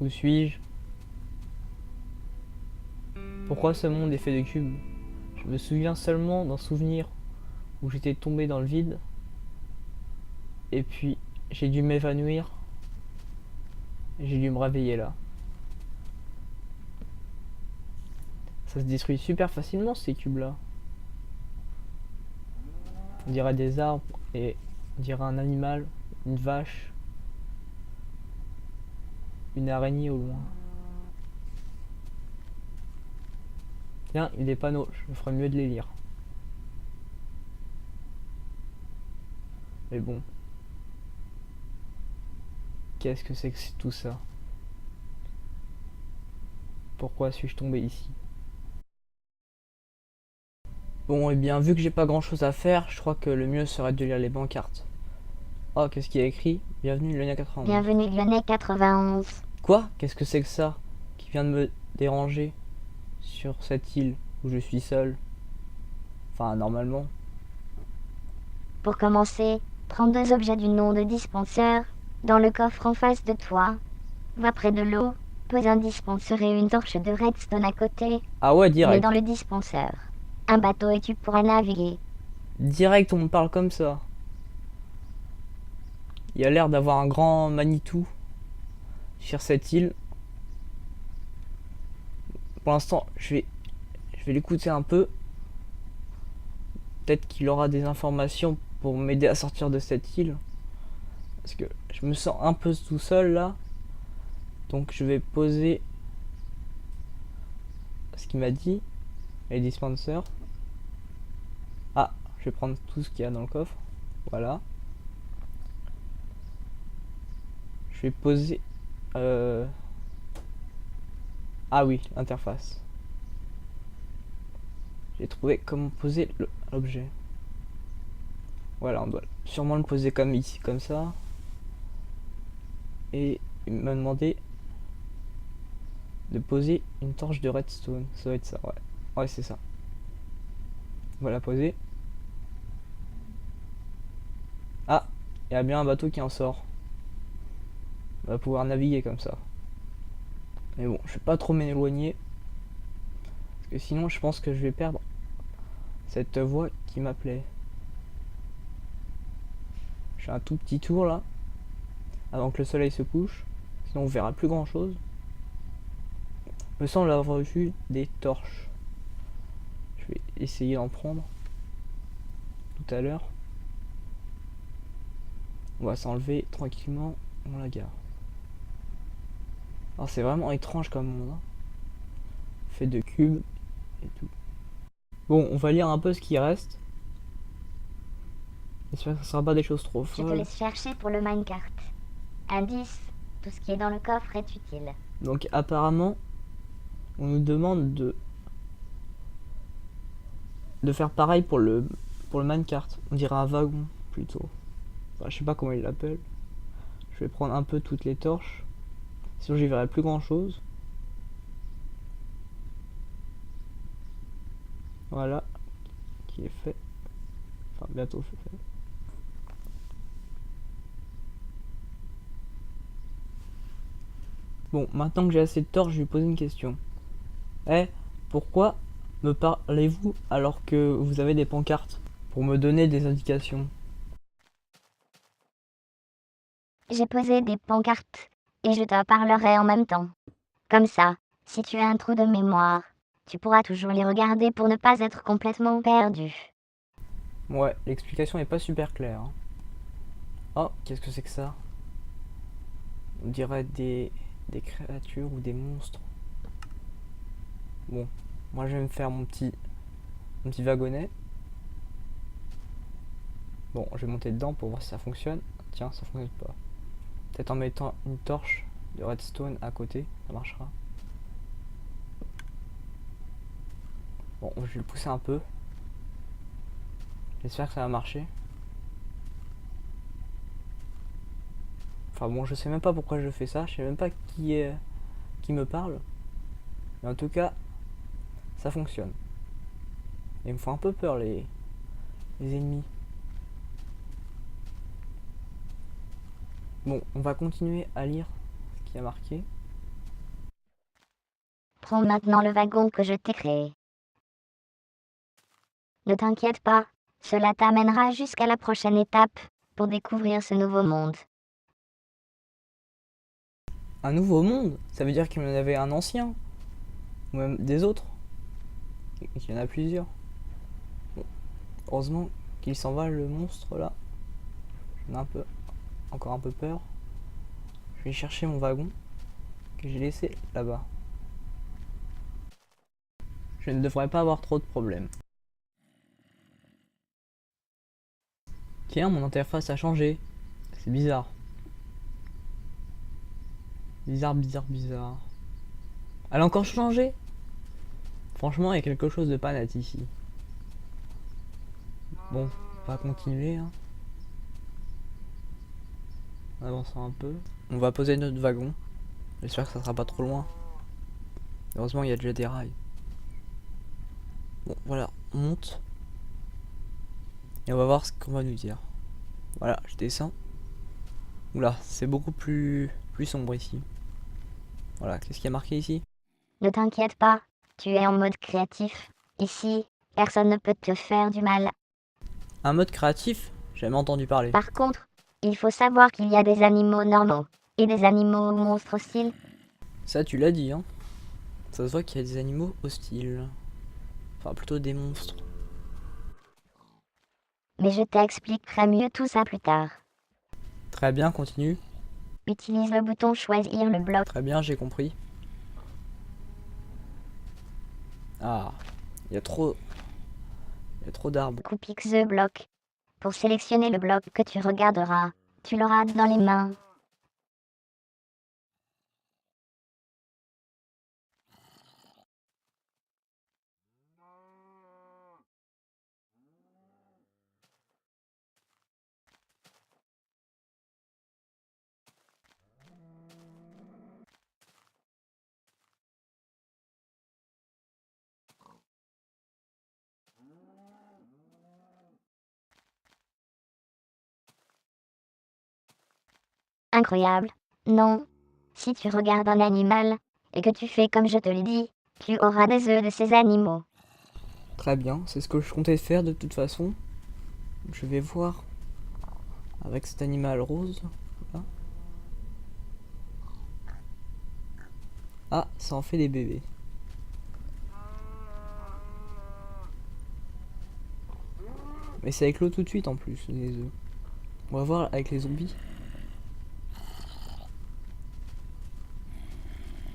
Où suis-je? Pourquoi ce monde est fait de cubes? Je me souviens seulement d'un souvenir où j'étais tombé dans le vide, et puis j'ai dû m'évanouir, et j'ai dû me réveiller là. Ça se détruit super facilement ces cubes là. On dirait des arbres, et on dirait un animal, une vache, une araignée au loin. Tiens, il des panneaux, je ferais mieux de les lire. Mais bon, qu'est-ce que c'est que tout ça? Pourquoi suis-je tombé ici? Bon, et bien, vu que j'ai pas grand-chose à faire, je crois que le mieux serait de lire les bancartes. Oh, qu'est-ce qu'il y a écrit? Bienvenue Lionel 91. Bienvenue Lyonnais 91. Quoi? Qu'est-ce que c'est que ça? Qui vient de me déranger sur cette île où je suis seul? Enfin, normalement. Pour commencer, prends 2 objets du nom de dispenseur, dans le coffre en face de toi. Va près de l'eau, pose un dispenseur et une torche de redstone à côté, Ah ouais, et mets direct. dans le dispenseur un bateau et tu pourras naviguer. Direct, on me parle comme ça. Il y a l'air d'avoir un grand Manitou sur cette île. Pour l'instant, je vais l'écouter un peu. Peut-être qu'il aura des informations pour m'aider à sortir de cette île. Parce que je me sens un peu tout seul là. Donc je vais poser ce qu'il m'a dit. Les dispensers. Ah, je vais prendre tout ce qu'il y a dans le coffre. Voilà. Je vais poser... Ah oui, l'interface. J'ai trouvé comment poser l'objet. Voilà, on doit sûrement le poser comme ici, comme ça. Et il m'a demandé de poser une torche de redstone. Ça doit être ça, ouais. Ouais, c'est ça. Voilà, poser. Ah, il y a bien un bateau qui en sort. On va pouvoir naviguer comme ça. Mais bon, je vais pas trop m'éloigner. Parce que sinon, je pense que je vais perdre cette voix qui m'appelait. Je fais un tout petit tour là. Avant que le soleil se couche. Sinon, on verra plus grand chose. Me semble avoir vu des torches. Je vais essayer d'en prendre tout à l'heure. On va s'enlever tranquillement dans la gare. Alors c'est vraiment étrange comme monde, hein. Fait de cubes et tout. Bon, on va lire un peu ce qui reste. J'espère que ce sera pas des choses trop Je te folles. laisse chercher pour le minecart. Indice, tout ce qui est dans le coffre est utile. Donc apparemment, on nous demande de faire pareil pour le minecart. On dirait un wagon plutôt. Enfin, je sais pas comment il l'appelle. Je vais prendre un peu toutes les torches. Sinon j'y verrai plus grand chose. Voilà, qui est fait. Enfin bientôt fait. Bon, maintenant que j'ai assez de torches, je vais poser une question. Eh, pourquoi me parlez-vous alors que vous avez des pancartes pour me donner des indications? J'ai posé des pancartes, et je te parlerai en même temps. Comme ça, si tu as un trou de mémoire, tu pourras toujours les regarder pour ne pas être complètement perdu. Ouais, l'explication est pas super claire, hein. Oh, qu'est-ce que c'est que ça? On dirait des créatures ou des monstres. Bon, moi je vais me faire mon petit wagonnet. Bon, je vais monter dedans pour voir si ça fonctionne. Tiens, ça fonctionne pas. Peut-être en mettant une torche de redstone à côté, ça marchera. Bon, je vais le pousser un peu. J'espère que ça va marcher. Enfin bon, je sais même pas pourquoi je fais ça. Je sais même pas qui me parle. Mais en tout cas, ça fonctionne. Et ils me font un peu peur les ennemis. Bon, on va continuer à lire ce qui a marqué. Prends maintenant le wagon que je t'ai créé. Ne t'inquiète pas, cela t'amènera jusqu'à la prochaine étape pour découvrir ce nouveau monde. Un nouveau monde? Ça veut dire qu'il y en avait un ancien? Ou même des autres? Et qu'il y en a plusieurs. Bon, heureusement qu'il s'en va le monstre là. J'en ai encore un peu peur. Je vais chercher mon wagon que j'ai laissé là-bas. Je ne devrais pas avoir trop de problèmes. Tiens, mon interface a changé. C'est bizarre. Bizarre. Elle a encore changé? Franchement, il y a quelque chose de pas net ici. Bon, on va continuer. Hein. En avançant un peu. On va poser notre wagon. J'espère que ça sera pas trop loin. Heureusement, il y a déjà des rails. Bon, voilà, on monte. Et on va voir ce qu'on va nous dire. Voilà, je descends. Oula, c'est beaucoup plus sombre ici. Voilà, qu'est-ce qu'il y a marqué ici? Ne t'inquiète pas, tu es en mode créatif. Ici, personne ne peut te faire du mal. Un mode créatif? J'ai jamais entendu parler. Par contre, il faut savoir qu'il y a des animaux normaux et des animaux monstres hostiles. Ça, tu l'as dit, hein. Ça se voit qu'il y a des animaux hostiles. Enfin, plutôt des monstres. Mais je t'expliquerai mieux tout ça plus tard. Très bien, continue. Utilise le bouton choisir le bloc. Très bien, j'ai compris. Ah, il y a trop d'arbres. Coupe X the bloc. Pour sélectionner le bloc que tu regarderas, tu l'auras dans les mains. Incroyable, non? Si tu regardes un animal et que tu fais comme je te l'ai dit, tu auras des œufs de ces animaux. Très bien, c'est ce que je comptais faire de toute façon. Je vais voir avec cet animal rose. Là. Ah, ça en fait des bébés. Mais ça éclot tout de suite en plus, les œufs. On va voir avec les zombies.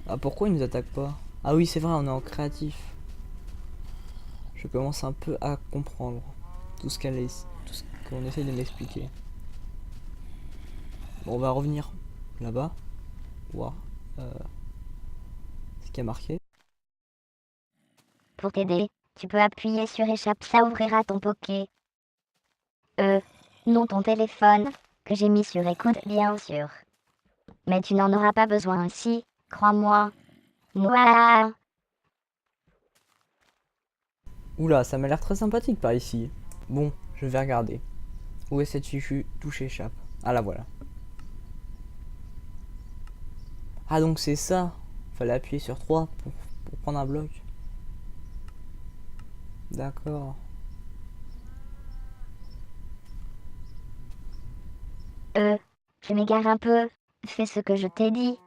Ah, pourquoi ils nous attaquent pas? Ah oui, c'est vrai, on est en créatif. Je commence un peu à comprendre tout ce qu'on essaie de m'expliquer. Bon, on va revenir là-bas. Voir ce qui a marqué. Pour t'aider, tu peux appuyer sur échappe, ça ouvrira ton poké. Non ton téléphone, que j'ai mis sur écoute bien sûr. Mais tu n'en auras pas besoin ainsi, crois-moi. Moi. Oula, ça m'a l'air très sympathique par ici. Bon, je vais regarder. Où est cette fichue touche échappe? Ah, la voilà. Ah, donc c'est ça. Fallait appuyer sur 3 pour prendre un bloc. D'accord. Je m'égare un peu. Fais ce que je t'ai dit.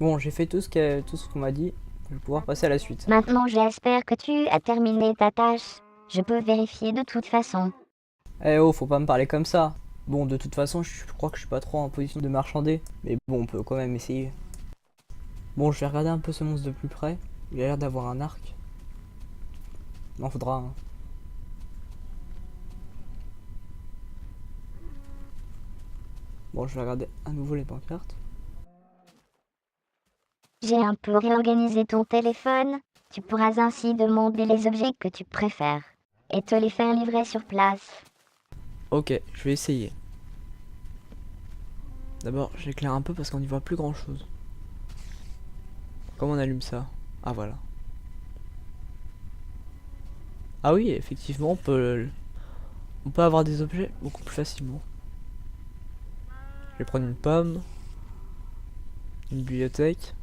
Bon, j'ai fait tout ce qu'on m'a dit. Je vais pouvoir passer à la suite. Maintenant j'espère que tu as terminé ta tâche. Je peux vérifier de toute façon. Eh oh, faut pas me parler comme ça. Bon, de toute façon, je crois que je suis pas trop en position de marchander. Mais bon, on peut quand même essayer. Bon, je vais regarder un peu ce monstre de plus près. Il a l'air d'avoir un arc. Il en faudra un. Bon, je vais regarder à nouveau les pancartes. J'ai un peu réorganisé ton téléphone. Tu pourras ainsi demander les objets que tu préfères et te les faire livrer sur place. Ok, je vais essayer. D'abord, j'éclaire un peu parce qu'on n'y voit plus grand chose. Comment on allume ça? Ah, voilà. Ah oui, effectivement, on peut avoir des objets beaucoup plus facilement. Je vais prendre une pomme. Une bibliothèque.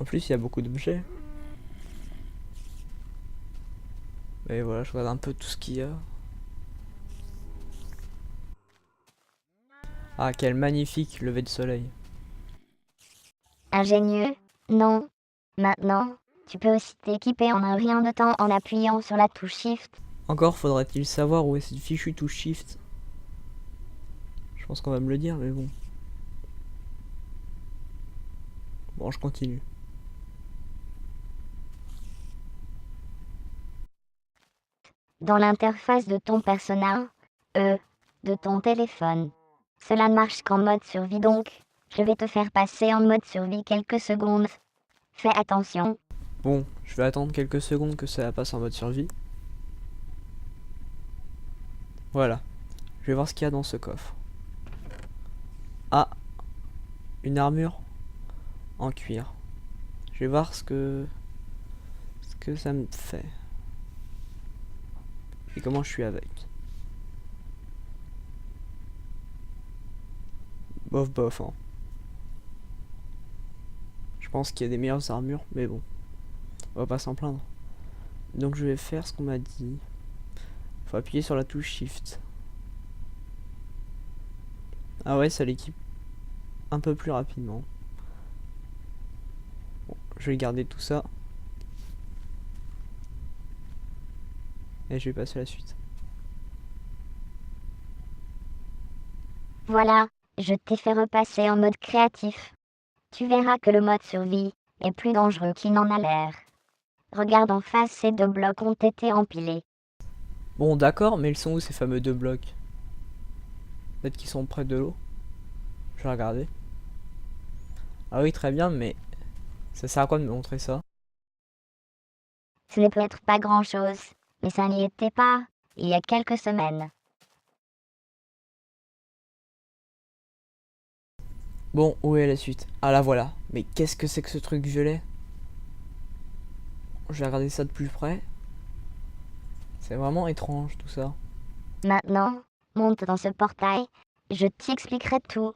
En plus, il y a beaucoup d'objets. Et voilà, je regarde un peu tout ce qu'il y a. Ah, quel magnifique lever de soleil. Ingénieux? Non. Maintenant, tu peux aussi t'équiper en un rien de temps en appuyant sur la touche Shift. Encore faudrait-il savoir où est cette fichue touche Shift. Je pense qu'on va me le dire, mais bon. Bon, je continue. Dans l'interface de ton personnage, de ton téléphone. Cela ne marche qu'en mode survie donc. Je vais te faire passer en mode survie quelques secondes. Fais attention. Bon, je vais attendre quelques secondes que ça passe en mode survie. Voilà. Je vais voir ce qu'il y a dans ce coffre. Ah, une armure en cuir. Je vais voir ce que ça me fait. Et comment je suis avec. Bof bof, hein. Je pense qu'il y a des meilleures armures, mais bon. On va pas s'en plaindre. Donc je vais faire ce qu'on m'a dit. Faut appuyer sur la touche Shift. Ah ouais, ça l'équipe un peu plus rapidement. Bon, je vais garder tout ça. Et je vais passer à la suite. Voilà, je t'ai fait repasser en mode créatif. Tu verras que le mode survie est plus dangereux qu'il n'en a l'air. Regarde en face, ces 2 blocs ont été empilés. Bon, d'accord, mais ils sont où ces fameux 2 blocs? Peut-être qu'ils sont près de l'eau. Je vais regarder. Ah oui, très bien, mais ça sert à quoi de me montrer ça? Ce n'est peut-être pas grand-chose, mais ça n'y était pas, il y a quelques semaines. Bon, où est la suite? Ah la voilà. Mais qu'est-ce que c'est que ce truc violet? Je vais regarder ça de plus près. C'est vraiment étrange tout ça. Maintenant, monte dans ce portail, je t'expliquerai tout.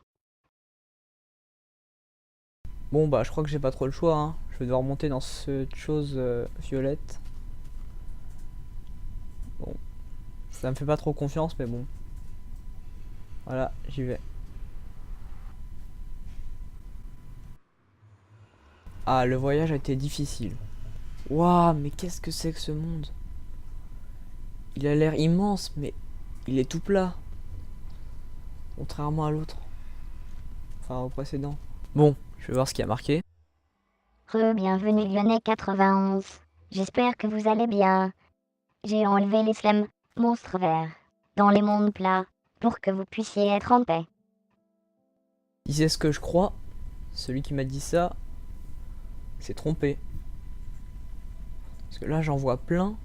Bon bah je crois que j'ai pas trop le choix, hein. Je vais devoir monter dans cette chose violette. Bon, ça me fait pas trop confiance, mais bon. Voilà, j'y vais. Ah, le voyage a été difficile. Waouh, mais qu'est-ce que c'est que ce monde? Il a l'air immense, mais il est tout plat. Contrairement à l'autre. Enfin, au précédent. Bon, je vais voir ce qui a marqué. Bienvenue Lyonnais 91. J'espère que vous allez bien. J'ai enlevé les slams, monstres verts, dans les mondes plats, pour que vous puissiez être en paix. Si c'est ce que je crois, celui qui m'a dit ça s'est trompé. Parce que là, j'en vois plein.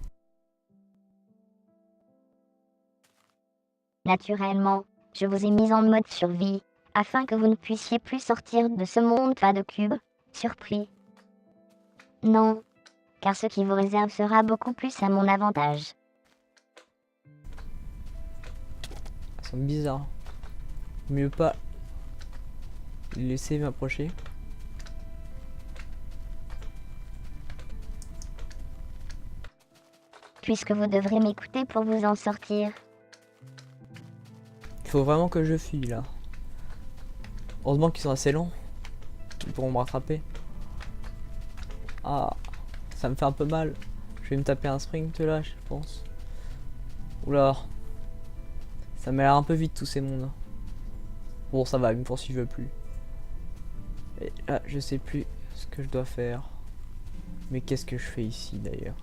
Naturellement, je vous ai mis en mode survie, afin que vous ne puissiez plus sortir de ce monde pas de cube. Surpris? Non, car ce qui vous réserve sera beaucoup plus à mon avantage. Elles sont bizarres. Mieux pas les laisser m'approcher. Puisque vous devrez m'écouter pour vous en sortir. Il faut vraiment que je fuis là. Heureusement qu'ils sont assez lents. Ils pourront me rattraper. Ah, ça me fait un peu mal. Je vais me taper un sprint là, je pense. Oula. Ça m'a l'air un peu vite tous ces mondes. Bon, ça va, ils me poursuivent plus. Et là, je sais plus ce que je dois faire. Mais qu'est-ce que je fais ici d'ailleurs?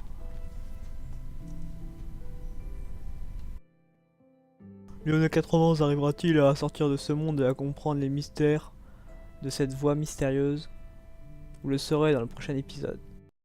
Lyonnais 91 arrivera-t-il à sortir de ce monde et à comprendre les mystères de cette voie mystérieuse? Vous le saurez dans le prochain épisode.